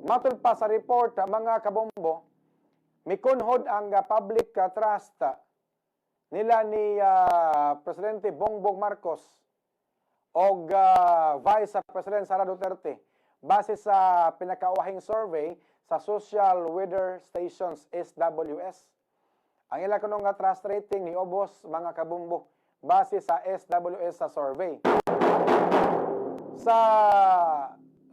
Matod pa sa report, mga kabombo, mikunhod ang public trust nila ni Presidente Bongbong Marcos o Vice President Sara Duterte base sa pinakaawahing survey sa Social Weather Stations SWS. Ang ilang kanong trust rating ni Obos, mga kabombo, base sa SWS sa survey. Sa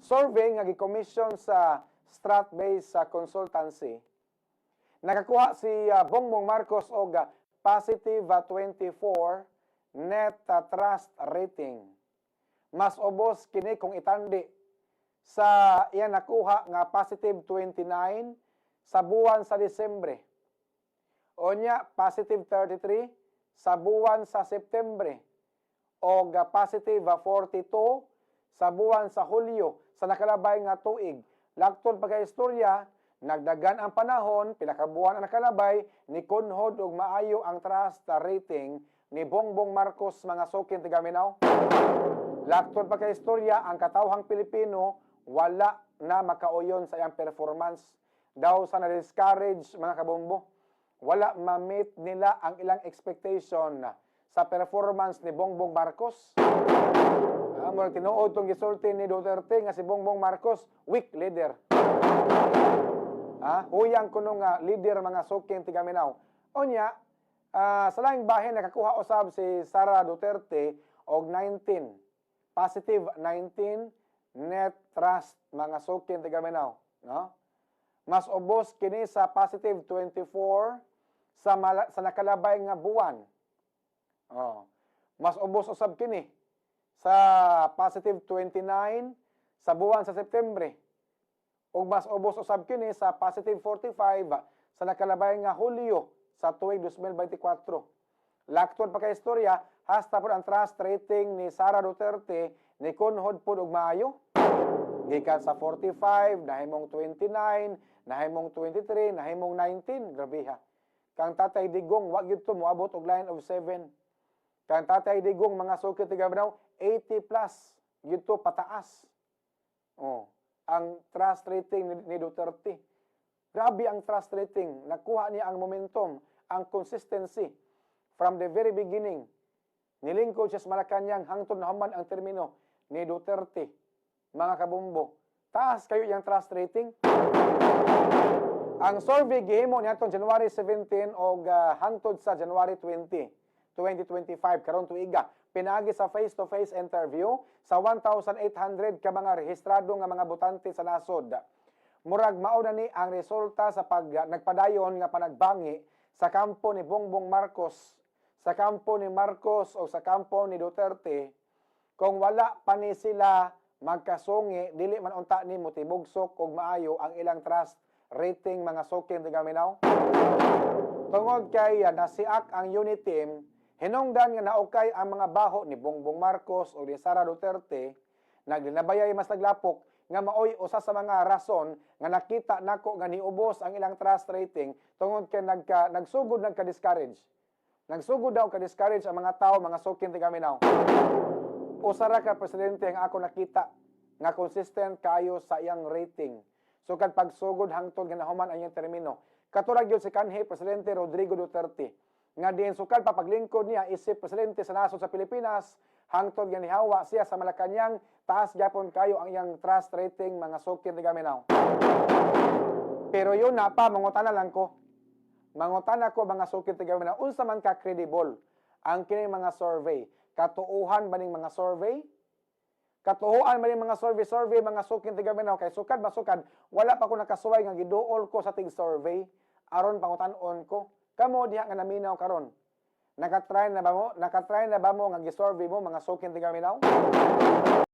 survey nga gi-commission sa Strat-based consultancy, nakakuha si Bongbong Marcos og positive 24 net trust rating. Mas ubos kini kung itandi sa iya nakuha nga positive 29 sa buwan sa Disyembre. Onya positive 33 sa buwan sa Septembre o positive 42 sa buwan sa Hulyo sa nakalabay nga tuig. Lagtod pagka-istorya, nagdagan ang panahon, pila ka buwan ang nakalabay, ni kunhod og maayo ang trust rating ni Bongbong Marcos, mga sukin tigaminaw. Lagtod pagka-istorya, ang katawhang Pilipino wala na makauyon sa iyang performance. Daw sa na-discourage, mga kabombo, wala ma-meet nila ang ilang expectation sa performance ni Bongbong Marcos. Murag tinuod tong gisulti ni Duterte nga si Bongbong Marcos, weak leader. Huyang kuno nga leader, mga suking tigaminaw. Onya, sa laing bahin nakakuha usab si Sara Duterte og 19, positive 19 net trust, mga suking tigaminaw, no? Mas ubos kini sa positive 24 sa nakalabay nga buwan. Mas ubos usab kini sa positive 29 sa buwan sa Septembre. Ug mas ubos usab kini sa positive 45 sa nakalabay nga Hulyo sa tuig 2024. Laktod pa kay istorya, hasta pod ang trust rating ni Sara Duterte ni kunhod pod og maayo. Gikan sa 45, nahimong 29, nahimong 23, nahimong 19. Grabe ha. Kang Tatay Digong, wag gyud to moabot og line of 7. Kang Tatay Digong, mga sukit tigaminaw, 80 plus gyud to pataas. Ang trust rating ni Duterte. Grabe ang trust rating. Nakuha niya ang momentum, ang consistency from the very beginning. Nilingkod siya sa Malacanang hangtod na human ang termino ni Duterte. Mga kabombo, taas kayo yung trust rating. Ang survey gihimo niya itong January 17 o hangtod sa January 20, 2025, karon tuiga. Pinagi sa face-to-face interview sa 1,800 ka mga rehistrado nga mga botante sa nasod. Murag mauna ni ang resulta sa nagpadayon nga panagbangi sa kampo ni Bongbong Marcos, sa kampo ni Marcos o sa kampo ni Duterte. Kung wala pa ni sila magkasungi, dili man unta ni motibugsok og maayo ang ilang trust rating, mga suking tigaminaw. Tungod kay nasiak ang unit team, hinungdan nga naukay ang mga baho ni Bongbong Marcos o ni Sara Duterte, naglinabayay mas naglapok nga maoy usa sa mga rason nga nakita nako nga niubos ang ilang trust rating tungod kay nagsugod nagka-discourage. Nagsugod daw ka-discourage ang mga tao, mga suking tigaminaw. Usara ka presidente ang ako nakita nga consistent kayo sa iyang rating. So kad pagsugod hangtod nga nahuman ang iyang termino. Katurag yun si kanhi Presidente Rodrigo Duterte. Nga din sukad pa paglingkod niya isip presidente sa nasod sa Pilipinas, hangtod nga nihawa siya sa Malacanang, taas gyapon kayo ang iyang trust rating, mga suking tigaminaw. Pero yun na pa, mangutana lang ko. Mangutana ko, mga suking tigaminaw, unsa man ka credible ang kining mga survey? Katuuhan ba ning mga survey? Katuuhan ba ning mga survey, mga suking tigaminaw? Kay sukad masukad, wala pa ko nakasuway nga giduol ko sa tig survey aron pangutan-on ko. Kamo diha nga naminaw karon. Nakatry na ba mo? Nakatry na ba mo nga gi-survey mo, mga suking tigaminaw?